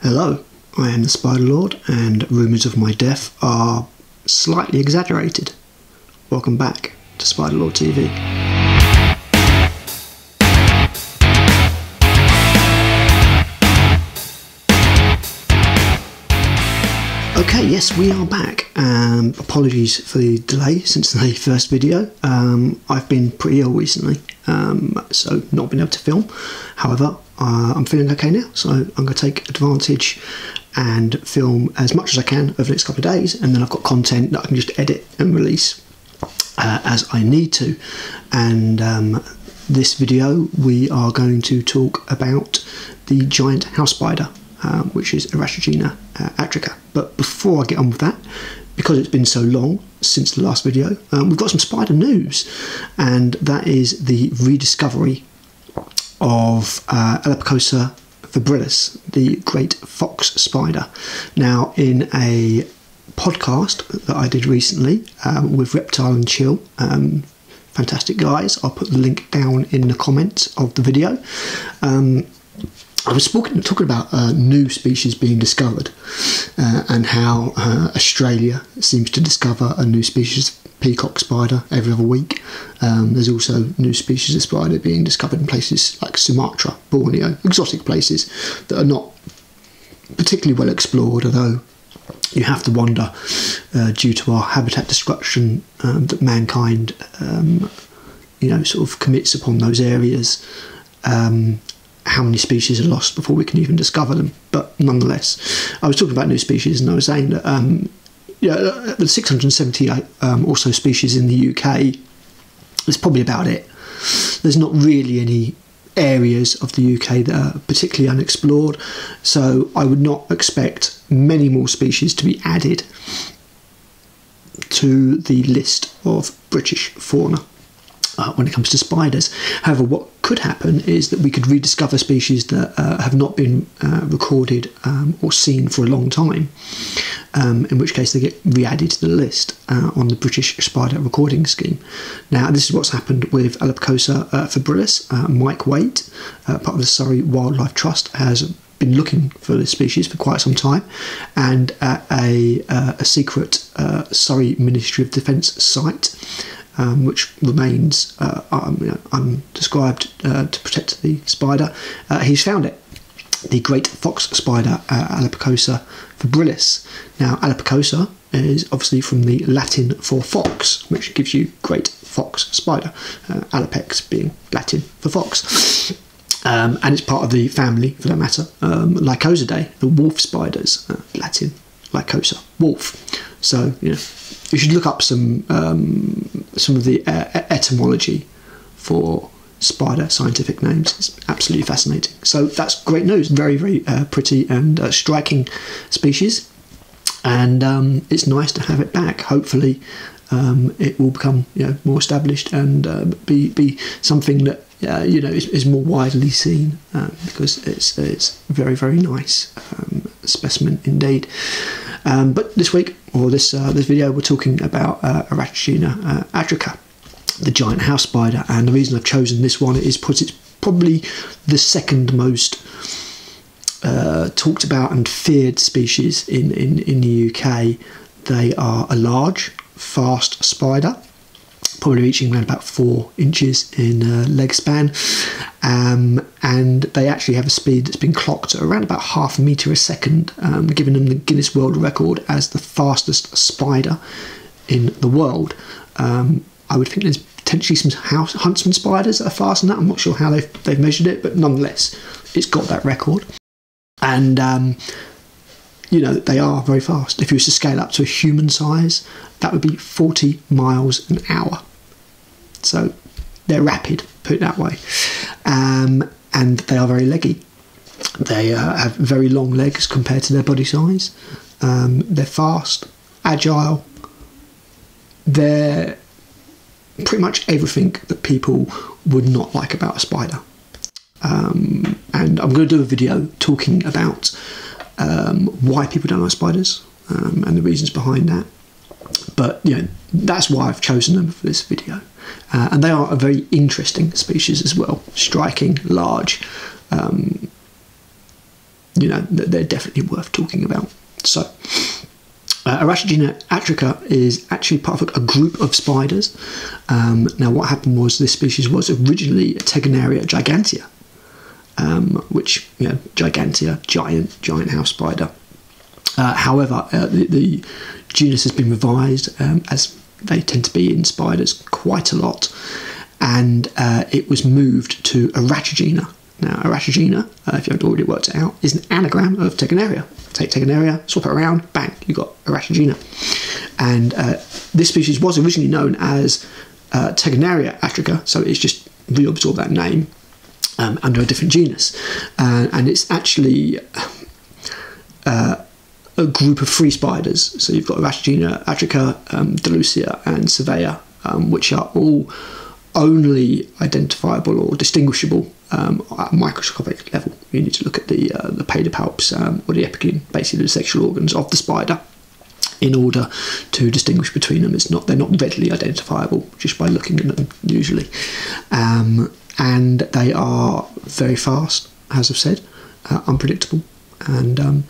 Hello, I am the Spider Lord, and rumours of my death are slightly exaggerated. Welcome back to Spider Lord TV. Okay, yes, we are back. Apologies for the delay since the first video. I've been pretty ill recently, so not been able to film. However, I'm feeling okay now, so I'm going to take advantage and film as much as I can over the next couple of days, and then I've got content that I can just edit and release as I need to. And this video we are going to talk about the giant house spider, which is Eratigena atrica. But before I get on with that, because it's been so long since the last video, we've got some spider news, and that is the rediscovery of Eratigena febrilis, the great fox spider. Now, in a podcast that I did recently with Reptile and Chill, fantastic guys, I'll put the link down in the comments of the video. I was talking about new species being discovered and how Australia seems to discover a new species of peacock spider every other week. There's also new species of spider being discovered in places like Sumatra, Borneo, exotic places that are not particularly well explored, although you have to wonder, due to our habitat destruction, that mankind sort of commits upon those areas, how many species are lost before we can even discover them. But nonetheless, I was talking about new species, and I was saying that the 678 or so species in the UK, that's probably about it. There's not really any areas of the UK that are particularly unexplored, so I would not expect many more species to be added to the list of British fauna when it comes to spiders. However, what could happen is that we could rediscover species that have not been recorded or seen for a long time, in which case they get re-added to the list on the British Spider Recording Scheme. Now, this is what's happened with Eratigena febrilis. Mike Waite, part of the Surrey Wildlife Trust, has been looking for this species for quite some time, and at a secret Surrey Ministry of Defence site, which remains undescribed to protect the spider, he's found it, the great fox spider, Eratigena febrilis. Now, Eratigena is obviously from the Latin for fox, which gives you great fox spider, Alapex being Latin for fox. And it's part of the family, for that matter, Lycosidae, the wolf spiders, Latin Lycosa, wolf. So, you should look up some of the etymology for spider scientific names. It's absolutely fascinating. So that's great news. Very, very pretty and striking species, and it's nice to have it back. Hopefully, it will become more established and be something that is more widely seen, because it's very, very nice specimen indeed. But this week, or this video, we're talking about Eratigena atrica, the giant house spider. And the reason I've chosen this one is because it's probably the second most talked about and feared species in the UK. They are a large, fast spider, probably reaching around about 4 inches in leg span, and they actually have a speed that's been clocked at around about half a metre a second, giving them the Guinness World Record as the fastest spider in the world. I would think there's potentially some huntsman spiders that are faster than that. I'm not sure how they've measured it, but nonetheless, it's got that record. And they are very fast. If you were to scale up to a human size, that would be 40 miles an hour. So they're rapid, put it that way. And they are very leggy. They have very long legs compared to their body size. They're fast, agile. They're pretty much everything that people would not like about a spider. And I'm going to do a video talking about why people don't like spiders and the reasons behind that. But that's why I've chosen them for this video. And they are a very interesting species as well. Striking, large, you know, they're definitely worth talking about. So Eratigena atrica is actually part of a group of spiders. Now what happened was this species was originally Tegenaria gigantea, which, you know, gigantea, giant house spider. However, the genus has been revised, as they tend to be in spiders quite a lot, and it was moved to Eratigena. Now, Eratigena, if you haven't already worked it out, is an anagram of Tegenaria. Take Tegenaria, swap it around, bang, you got Eratigena. And this species was originally known as Tegenaria atrica, so it's just reabsorbed that name under a different genus. And it's actually a group of 3 spiders. So you've got Eratigena atrica, Delucia, and Surveyor, which are all only identifiable or distinguishable at a microscopic level. You need to look at the pedipalps or the epigyn, basically the sexual organs of the spider, in order to distinguish between them. They're not readily identifiable just by looking at them usually, and they are very fast, as I've said, unpredictable, and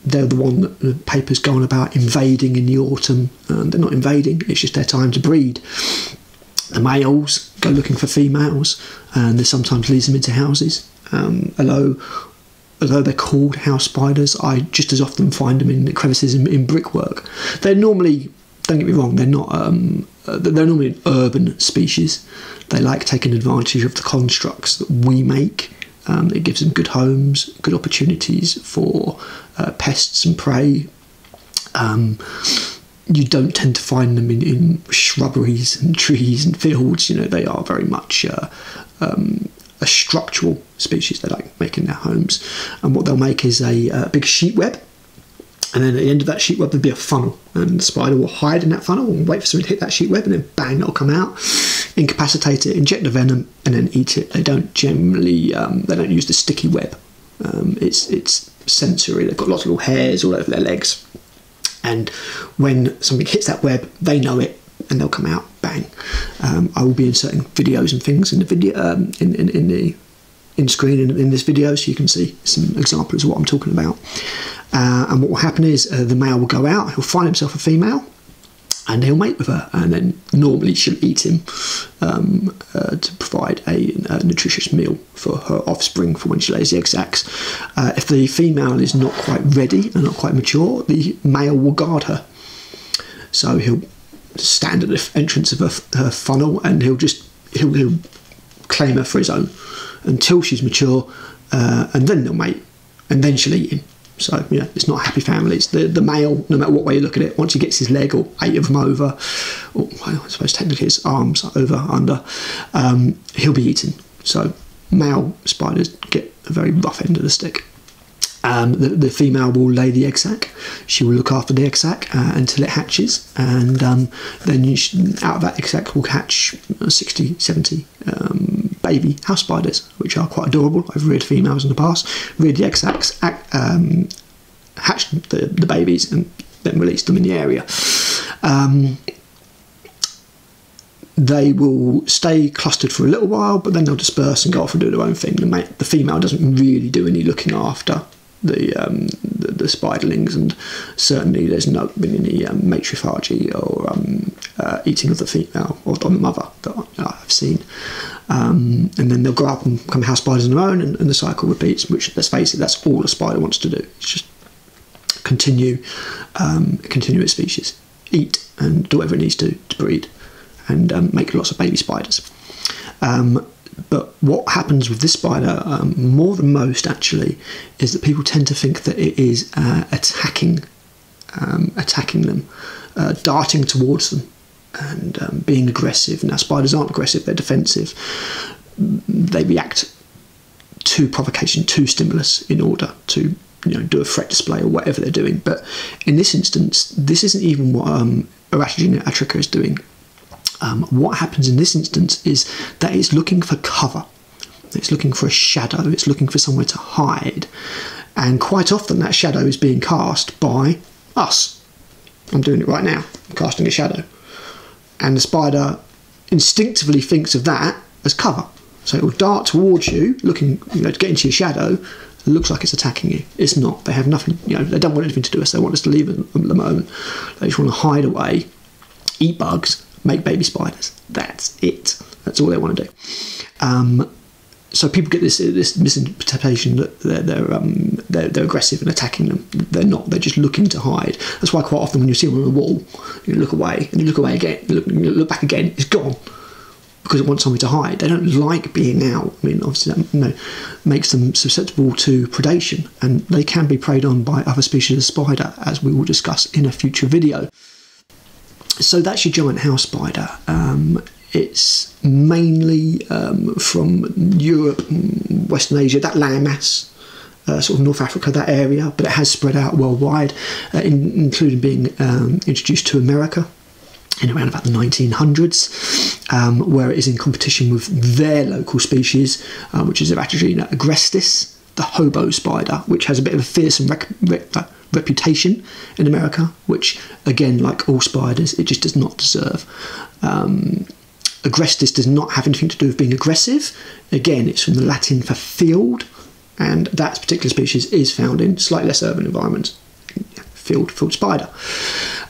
they're the one that the papers go on about invading in the autumn. They're not invading, it's just their time to breed. The males go looking for females, and this sometimes leads them into houses. Although they're called house spiders, I just as often find them in crevices in brickwork. They're normally, don't get me wrong, they're normally an urban species. They like taking advantage of the constructs that we make. It gives them good homes, good opportunities for pests and prey. You don't tend to find them in shrubberies and trees and fields. You know, they are very much a structural species. They like making their homes, and what they'll make is a big sheet web, and then at the end of that sheet web there'll be a funnel, and the spider will hide in that funnel and wait for something to hit that sheet web, and then bang, it'll come out, incapacitate it, inject the venom, and then eat it. They don't generally they don't use the sticky web. It's sensory. They've got lots of little hairs all over their legs, and when something hits that web, they know it, and they'll come out, bang. I will be inserting videos and things in the video, in screen in this video, so you can see some examples of what I'm talking about. And what will happen is the male will go out, he'll find himself a female, and he'll mate with her, and then normally she'll eat him to provide a nutritious meal for her offspring for when she lays the egg sacs. If the female is not quite ready and not quite mature, the male will guard her. So he'll stand at the entrance of her funnel, and he'll claim her for his own until she's mature, and then they'll mate, and then she'll eat him. So, you know, it's not a happy family. It's the male, no matter what way you look at it, once he gets his leg or 8 of them over, or I suppose technically his arms over, under, he'll be eaten. So male spiders get a very rough end of the stick. The female will lay the egg sac. She will look after the egg sac until it hatches, and then out of that egg sac will hatch 60, 70 baby house spiders, which are quite adorable. I've reared females in the past, reared the egg sacs, hatched the babies, and then released them in the area. They will stay clustered for a little while, but then they'll disperse and go off and do their own thing. The female doesn't really do any looking after the spiderlings, and certainly there's not been any matrophagy or eating of the female or the mother that I've seen. And then they'll grow up and become house spiders on their own, and the cycle repeats, which, let's face it, that's all a spider wants to do. It's just continue its species, eat and do whatever it needs to breed, and make lots of baby spiders. But what happens with this spider, more than most actually, is that people tend to think that it is attacking them, darting towards them, and being aggressive. Now, spiders aren't aggressive, they're defensive. They react to provocation, to stimulus, in order to, you know, do a threat display or whatever they're doing. But in this instance, this isn't even what Eratigena atrica is doing. What happens in this instance is that it's looking for cover. It's looking for a shadow. It's looking for somewhere to hide. And quite often that shadow is being cast by us. I'm doing it right now. I'm casting a shadow. And the spider instinctively thinks of that as cover. So it will dart towards you, looking, you know, to get into your shadow, It looks like it's attacking you. It's not. They have nothing, you know, they don't want anything to do with us. They want us to leave them at the moment. They just want to hide away, eat bugs, make baby spiders. That's it. That's all they want to do. So people get this misinterpretation that they're aggressive and attacking them. They're not. They're just looking to hide. That's why quite often when you see them on a wall, you look away and you look away again. You look back again. It's gone because it wants something to hide. They don't like being out. I mean, obviously that, you know, makes them susceptible to predation, and they can be preyed on by other species of spider, as we will discuss in a future video. So that's your giant house spider. It's mainly from Europe, Western Asia, that landmass, sort of North Africa, that area, but it has spread out worldwide, including being introduced to America in around about the 1900s, where it is in competition with their local species, which is Eratigena agrestis, the hobo spider, which has a bit of a fearsome reputation in America, which, again, like all spiders, it just does not deserve. Agrestis does not have anything to do with being aggressive. Again, it's from the Latin for field, and that particular species is found in slightly less urban environments. Field spider.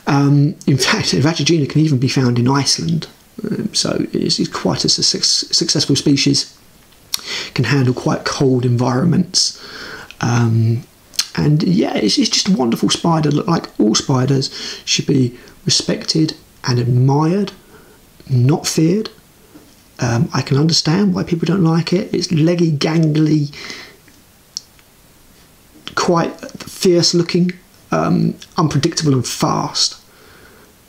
In fact, Eratigena can even be found in Iceland, so it's quite a successful species. Can handle quite cold environments, and yeah, it's just a wonderful spider. Look, like all spiders, should be respected and admired, not feared. I can understand why people don't like it. It's leggy, gangly, quite fierce looking, unpredictable and fast.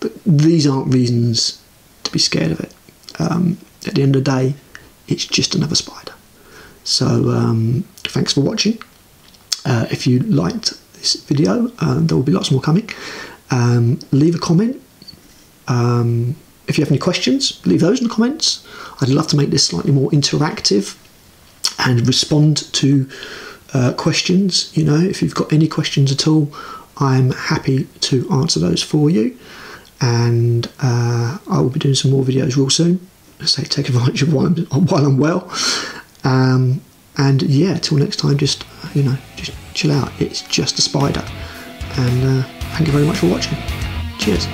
But these aren't reasons to be scared of it. At the end of the day, it's just another spider. So thanks for watching. If you liked this video, there will be lots more coming. Leave a comment. If you have any questions, leave those in the comments. I'd love to make this slightly more interactive and respond to questions. You know, if you've got any questions at all, I'm happy to answer those for you. And I will be doing some more videos real soon. So take advantage of while I'm well. And yeah, till next time, just, you know, just chill out. It's just a spider. And thank you very much for watching. Cheers.